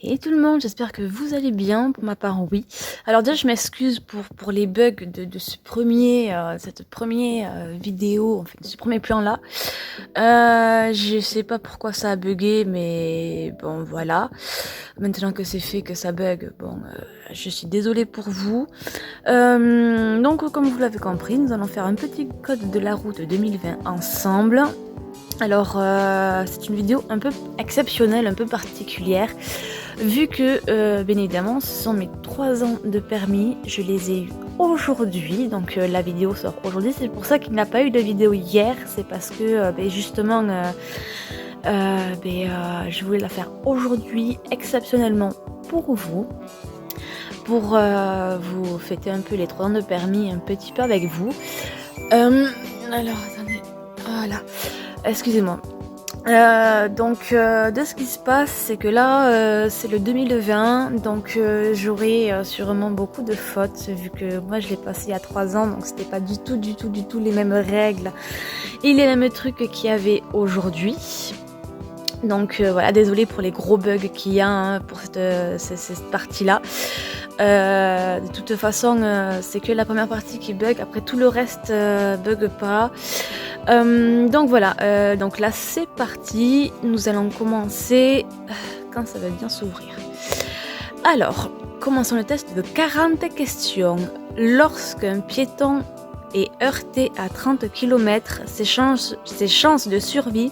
Et tout le monde, j'espère que vous allez bien. Pour ma part, oui. Alors déjà, je m'excuse pour les bugs de ce cette première vidéo, en fait, de ce premier plan-là. Je sais pas pourquoi ça a bugué, mais bon, voilà. Maintenant que c'est fait, que ça bug, bon, je suis désolée pour vous. Donc, comme vous l'avez compris, nous allons faire un petit code de la route 2020 ensemble. Alors, c'est une vidéo un peu exceptionnelle, un peu particulière, vu que, bien évidemment, ce sont mes 3 ans de permis, je les ai eus aujourd'hui, donc la vidéo sort aujourd'hui, c'est pour ça qu'il n'y a pas eu de vidéo hier, c'est parce que, justement, je voulais la faire aujourd'hui, exceptionnellement pour vous, pour vous fêter un peu les 3 ans de permis, un petit peu avec vous. Alors, attendez, voilà. Excusez-moi. De ce qui se passe, c'est que là, c'est le 2020, donc j'aurai sûrement beaucoup de fautes, vu que moi je l'ai passé il y a 3 ans, donc c'était pas du tout les mêmes règles et les mêmes trucs qu'il y avait aujourd'hui. Donc voilà, désolée pour les gros bugs qu'il y a pour cette partie-là. De toute façon, c'est que la première partie qui bug, après tout le reste bug pas. Donc voilà, donc là c'est parti, nous allons commencer quand ça va bien s'ouvrir. Alors, commençons le test de 40 questions. Lorsqu'un piéton est heurté à 30 km, ses chances de survie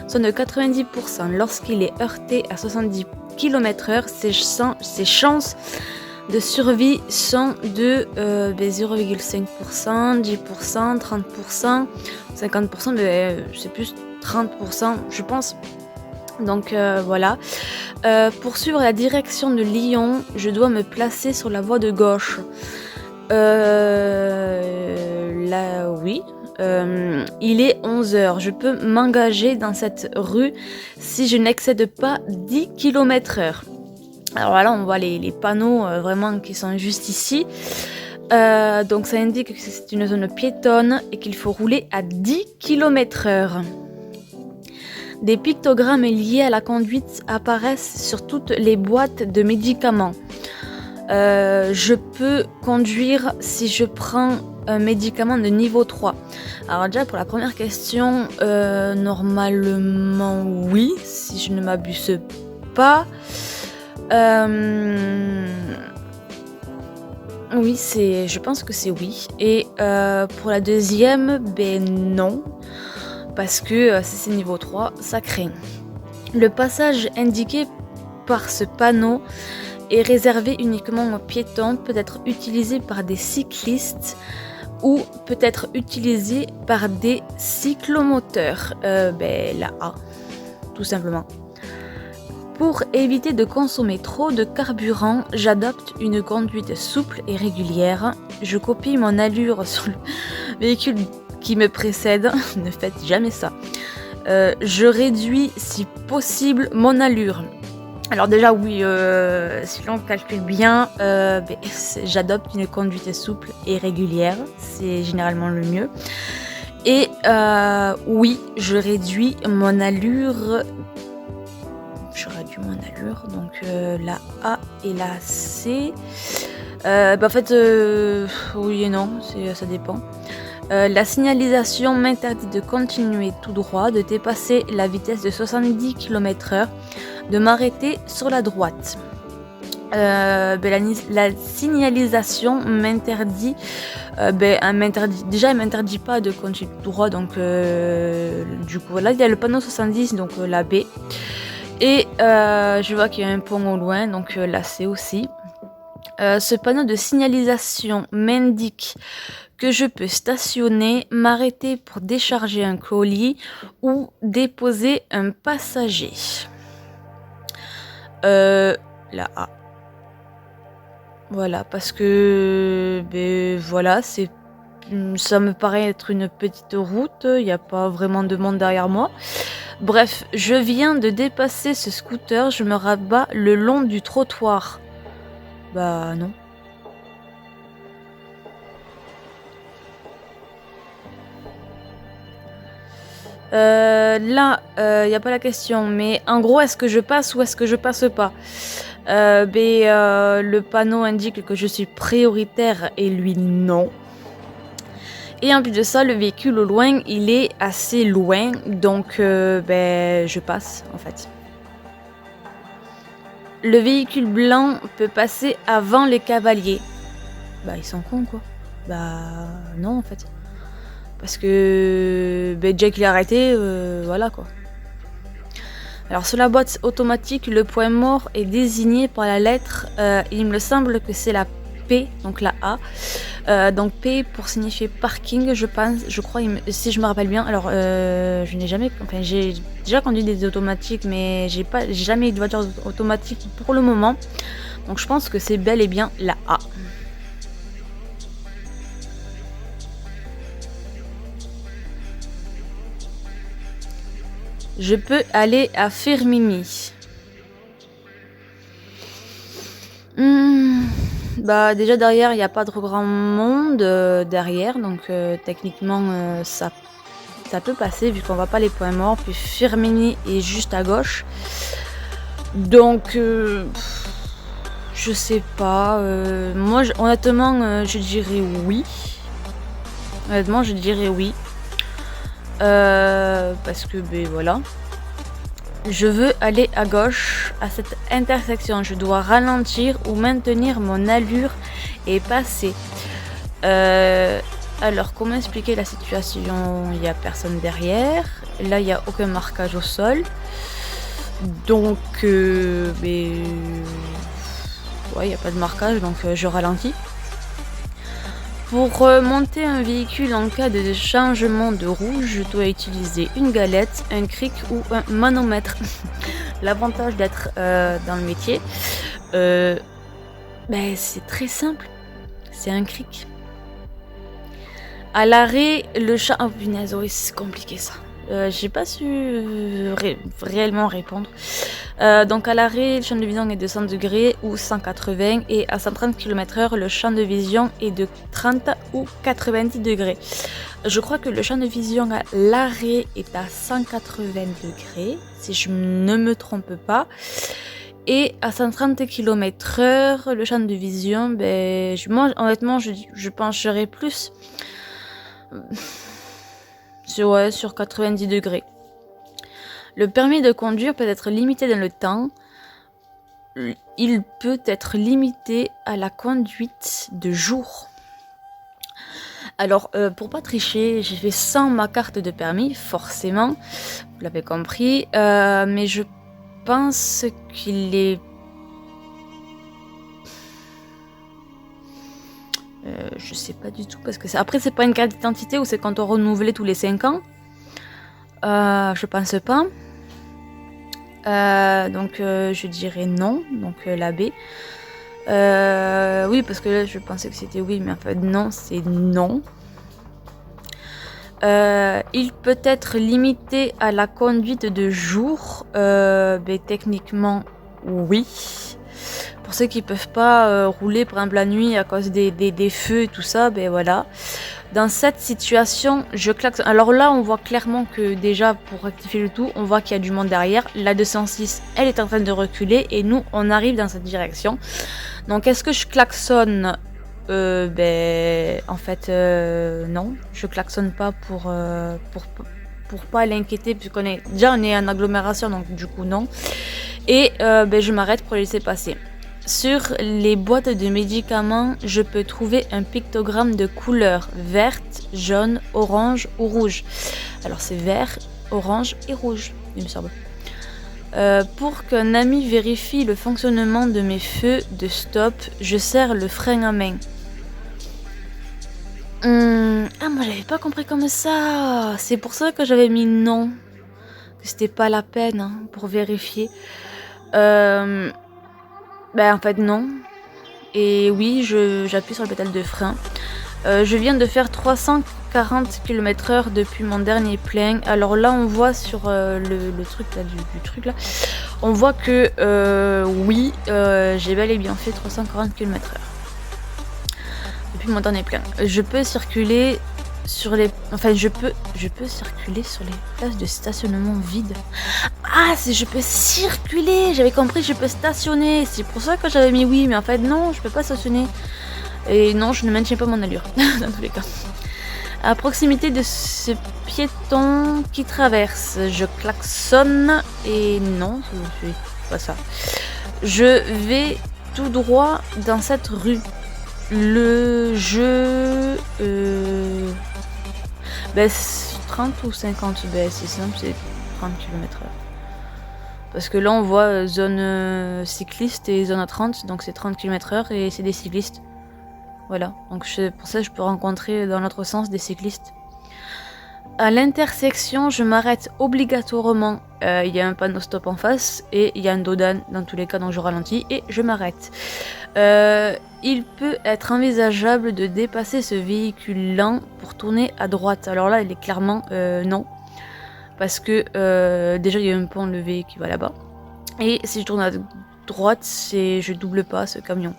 sont de 90%. Lorsqu'il est heurté à 70 km/h, ses chances de survie sont de 0,5%, 10%, 30%, 50%, mais c'est plus 30%, je pense. Donc voilà. Pour suivre la direction de Lyon, je dois me placer sur la voie de gauche. Là, oui. Il est 11h. Je peux m'engager dans cette rue si je n'excède pas 10 km/h. Alors là, on voit les panneaux vraiment qui sont juste ici. Donc ça indique que c'est une zone piétonne et qu'il faut rouler à 10 km/h. Des pictogrammes liés à la conduite apparaissent sur toutes les boîtes de médicaments. Je peux conduire si je prends un médicament de niveau 3. Alors déjà pour la première question, normalement oui, si je ne m'abuse pas. Oui, je pense que c'est oui. Et pour la deuxième, ben non. Parce que si c'est niveau 3, ça craint. Le passage indiqué par ce panneau est réservé uniquement aux piétons, peut être utilisé par des cyclistes ou peut être utilisé par des cyclomoteurs. La A, tout simplement. Pour éviter de consommer trop de carburant, j'adopte une conduite souple et régulière. Je copie mon allure sur le véhicule qui me précède. Ne faites jamais ça. Je réduis si possible mon allure. Alors déjà oui, si l'on calcule bien, j'adopte une conduite souple et régulière. C'est généralement le mieux. Et oui, je réduis mon allure. Donc la A et la C. Oui et non, ça dépend. La signalisation m'interdit de continuer tout droit, de dépasser la vitesse de 70 km/h, de m'arrêter sur la droite. La signalisation m'interdit, elle m'interdit pas de continuer tout droit, donc du coup là il y a le panneau 70, donc la B. Et je vois qu'il y a un pont au loin, donc la C aussi. Ce panneau de signalisation m'indique que je peux stationner, m'arrêter pour décharger un colis ou déposer un passager. La A. Voilà, parce que voilà, ça me paraît être une petite route, il n'y a pas vraiment de monde derrière moi. Bref, je viens de dépasser ce scooter, je me rabats le long du trottoir. Bah non. Là, y a pas la question, mais en gros, est-ce que je passe ou est-ce que je passe pas? Le panneau indique que je suis prioritaire et lui non. Et en plus de ça, le véhicule au loin, il est assez loin, donc je passe en fait. Le véhicule blanc peut passer avant les cavaliers. Bah ils sont cons quoi. Bah non en fait. Parce que Jack l'a arrêté, voilà quoi. Alors sur la boîte automatique, le point mort est désigné par la lettre, il me semble que c'est la P, donc la A. Donc P pour signifier parking, je pense, je crois, si je me rappelle bien. Alors je n'ai jamais, enfin j'ai déjà conduit des automatiques, mais j'ai jamais eu de voiture automatique pour le moment. Donc je pense que c'est bel et bien la A. Je peux aller à Firminy. Bah déjà derrière il n'y a pas trop grand monde derrière, donc techniquement ça peut passer vu qu'on voit pas les points morts. Puis Firminy est juste à gauche, donc je sais pas. Moi honnêtement je dirais oui. Honnêtement je dirais oui. Parce que voilà. Je veux aller à gauche à cette intersection. Je dois ralentir ou maintenir mon allure et passer. Alors, comment expliquer la situation? Il n'y a personne derrière. Là, il n'y a aucun marquage au sol. Donc, ouais, il n'y a pas de marquage, donc je ralentis. Pour monter un véhicule en cas de changement de roue, je dois utiliser une galette, un cric ou un manomètre. L'avantage d'être dans le métier, c'est très simple, c'est un cric. À l'arrêt, le chat... Oh punaise, oui, c'est compliqué ça. J'ai pas su réellement répondre. Donc à l'arrêt, le champ de vision est de 100 degrés ou 180 et à 130 km/h, le champ de vision est de 30 ou 90 degrés. Je crois que le champ de vision à l'arrêt est à 180 degrés, si je ne me trompe pas. Et à 130 km/h, le champ de vision, moi honnêtement, je pencherais plus sur 90 degrés. Le permis de conduire peut être limité dans le temps. Il peut être limité à la conduite de jour. Alors, pour pas tricher, j'ai fait sans ma carte de permis, forcément, vous l'avez compris, mais je pense qu'il est... je sais pas du tout, parce que après c'est pas une carte d'identité ou c'est quand on renouvelle tous les 5 ans. Je pense pas. Donc je dirais non, donc la B. Oui, parce que là je pensais que c'était oui, mais en fait non, c'est non. Il peut être limité à la conduite de jour. Techniquement oui. Pour ceux qui peuvent pas rouler par exemple la nuit à cause des feux et tout ça, voilà. Dans cette situation, je klaxonne. Alors là, on voit clairement que déjà, pour rectifier le tout, on voit qu'il y a du monde derrière. La 206, elle est en train de reculer et nous, on arrive dans cette direction. Donc, est-ce que je klaxonne? En fait, non. Je klaxonne pas pour pas l'inquiéter, puisqu'on est déjà on est en agglomération, donc du coup, non. Et je m'arrête pour laisser passer. Sur les boîtes de médicaments, je peux trouver un pictogramme de couleur verte, jaune, orange ou rouge. Alors c'est vert, orange et rouge, il me semble. Pour qu'un ami vérifie le fonctionnement de mes feux de stop, je serre le frein à main. Moi j'avais pas compris comme ça. C'est pour ça que j'avais mis non. Que c'était pas la peine pour vérifier. En fait non. Et oui, j'appuie sur le pédale de frein. Je viens de faire 340 km/h depuis mon dernier plein. Alors là on voit sur le truc là, du truc là, on voit que oui, j'ai bel et bien fait 340 km/h depuis mon dernier plein. Je peux circuler sur les Enfin, je peux circuler sur les places de stationnement vides. Ah, c'est je peux circuler! J'avais compris, je peux stationner. C'est pour ça que j'avais mis oui, mais en fait, non, je peux pas stationner. Et non, je ne maintiens pas mon allure, dans tous les cas. À proximité de ce piéton qui traverse, je klaxonne et non, c'est pas ça. Je vais tout droit dans cette rue. Ben, 30 ou 50, ben, c'est simple, c'est 30 km/h. Parce que là, on voit zone cycliste et zone à 30, donc c'est 30 km/h et c'est des cyclistes. Voilà, donc pour ça, je peux rencontrer dans l'autre sens des cyclistes. À l'intersection, je m'arrête obligatoirement. Il y a un panneau stop en face et il y a un dodan dans tous les cas, donc je ralentis et je m'arrête. Il peut être envisageable de dépasser ce véhicule lent pour tourner à droite. Alors là, il est clairement non. Parce que déjà, il y a un pont levé qui va là-bas. Et si je tourne à droite, je double pas ce camion.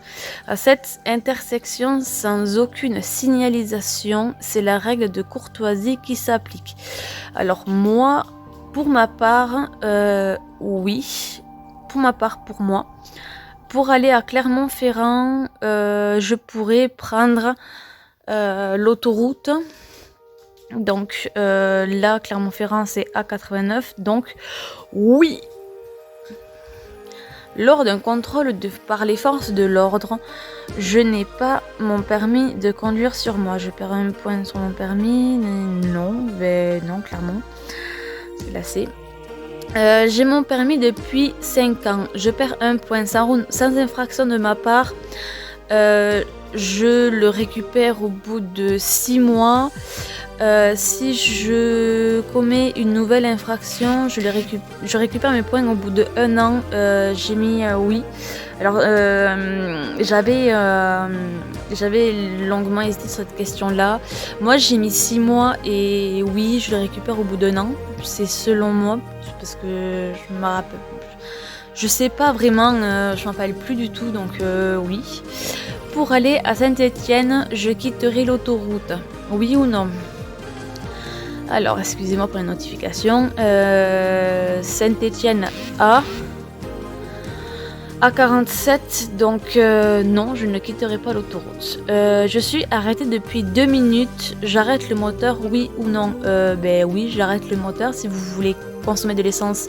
À cette intersection, sans aucune signalisation, c'est la règle de courtoisie qui s'applique. Alors moi, pour ma part, oui. Pour moi. Pour aller à Clermont-Ferrand, je pourrais prendre l'autoroute. Donc là, Clermont-Ferrand, c'est A89. Donc oui. Lors d'un contrôle par les forces de l'ordre, je n'ai pas mon permis de conduire sur moi. Je perds un point sur mon permis. Non, clairement. C'est lassé. J'ai mon permis depuis 5 ans. Je perds un point sans infraction de ma part. Je le récupère au bout de 6 mois. Si je commets une nouvelle infraction, je récupère mes points au bout de 1 an. J'ai mis oui. Alors j'avais longuement hésité sur cette question-là. Moi j'ai mis 6 mois et oui, je le récupère au bout d'1 an. C'est selon moi, parce que je me rappelle. Je sais pas vraiment, je m'en rappelle plus du tout, donc oui. Pour aller à Saint-Étienne, je quitterai l'autoroute. Oui ou non? Alors, excusez-moi pour les notifications. Saint-Étienne A47, donc non, je ne quitterai pas l'autoroute. Je suis arrêtée depuis 2 minutes. J'arrête le moteur, oui ou non? Ben oui, j'arrête le moteur. Si vous voulez consommer de l'essence,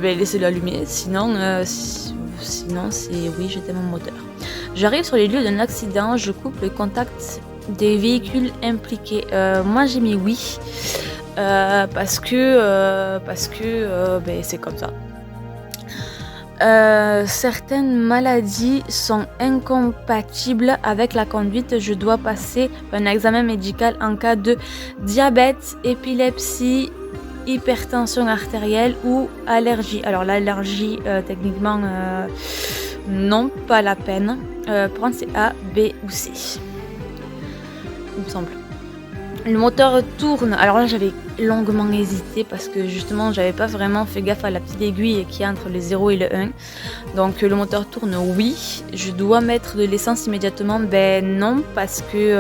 laissez-le allumer. Sinon, c'est oui, j'éteins mon moteur. J'arrive sur les lieux d'un accident, je coupe le contact des véhicules impliqués. Moi j'ai mis oui parce que c'est comme ça. Certaines maladies sont incompatibles avec la conduite. Je dois passer un examen médical en cas de diabète, épilepsie, hypertension artérielle ou allergie. Alors l'allergie, techniquement, non, pas la peine. Pour prendre c'est A, B ou C. Il me semble. Le moteur tourne. Alors là, j'avais longuement hésité parce que justement, j'avais pas vraiment fait gaffe à la petite aiguille qui est entre le 0 et le 1. Donc le moteur tourne, oui. Je dois mettre de l'essence immédiatement. Ben non, parce que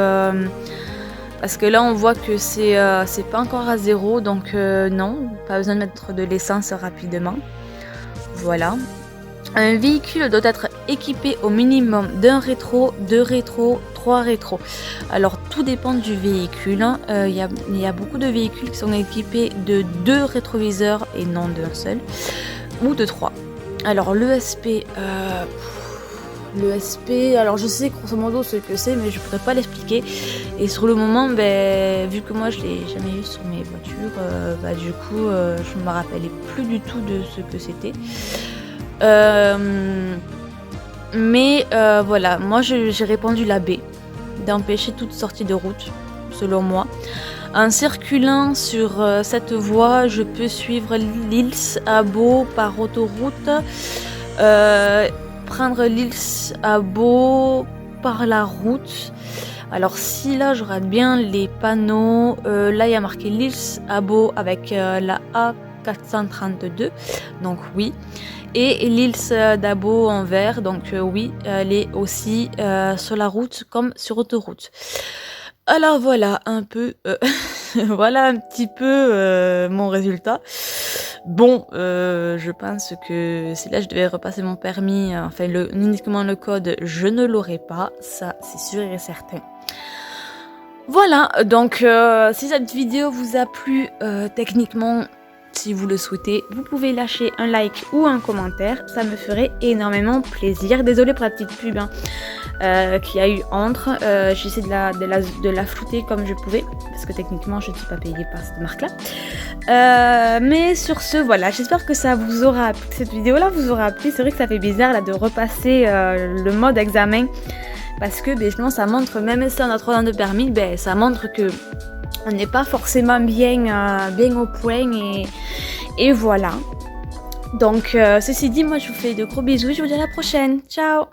là, on voit que c'est pas encore à 0. Donc non, pas besoin de mettre de l'essence rapidement. Voilà. Un véhicule doit être équipé au minimum d'un rétro, 2 rétros, 3 rétros. Alors tout dépend du véhicule. Il y a beaucoup de véhicules qui sont équipés de 2 rétroviseurs et non d'un seul, ou de 3. Alors l'ESP, alors je sais grosso modo ce que c'est, mais je pourrais pas l'expliquer. Et sur le moment, vu que moi je l'ai jamais eu sur mes voitures, du coup je me rappelais plus du tout de ce que c'était. Mais voilà, moi j'ai répondu la B, d'empêcher toute sortie de route, selon moi. En circulant sur cette voie, je peux suivre l'Ils à Beau par autoroute, prendre l'Ils à Beau par la route. Alors si là je rate bien les panneaux, là il y a marqué l'Ils à Beau avec la A432, donc oui. Et l'Ils d'Abo en vert, donc oui, elle est aussi sur la route comme sur autoroute. Alors voilà un peu, voilà un petit peu, mon résultat. Bon, je pense que si là je devais repasser mon permis, enfin uniquement le code, je ne l'aurais pas, ça c'est sûr et certain. Voilà, donc si cette vidéo vous a plu, techniquement, si vous le souhaitez, vous pouvez lâcher un like ou un commentaire, ça me ferait énormément plaisir. Désolée pour la petite pub hein, qu'il y a eu entre, j'essaie de la flouter comme je pouvais, parce que techniquement je ne suis pas payée par cette marque-là. Mais sur ce, voilà, j'espère que ça vous aura plu, que cette vidéo-là vous aura plu. C'est vrai que ça fait bizarre là de repasser le mode examen. Parce que justement ça montre, même si on a 3 ans de permis, ça montre que on n'est pas forcément bien, bien au point et voilà. Donc ceci dit, moi je vous fais de gros bisous, je vous dis à la prochaine, ciao.